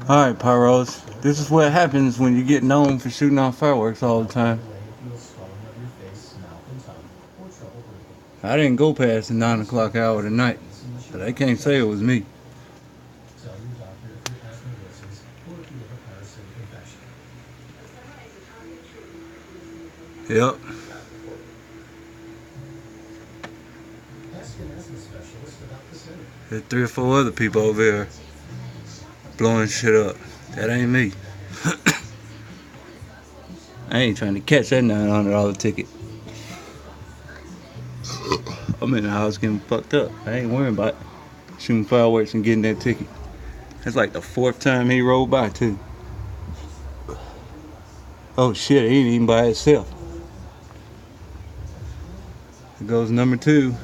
Alright, Pyros. This is what happens when you get known for shooting off fireworks all the time. I didn't go past the 9 o'clock hour tonight, but they can't say it was me. Yep. There's 3 or 4 other people over there blowing shit up. That ain't me. I ain't trying to catch that $900 ticket. I'm in the house getting fucked up. I ain't worrying about shooting fireworks and getting that ticket. That's like the 4th time he rolled by too. Oh shit, he ain't even by himself. Here goes number 2.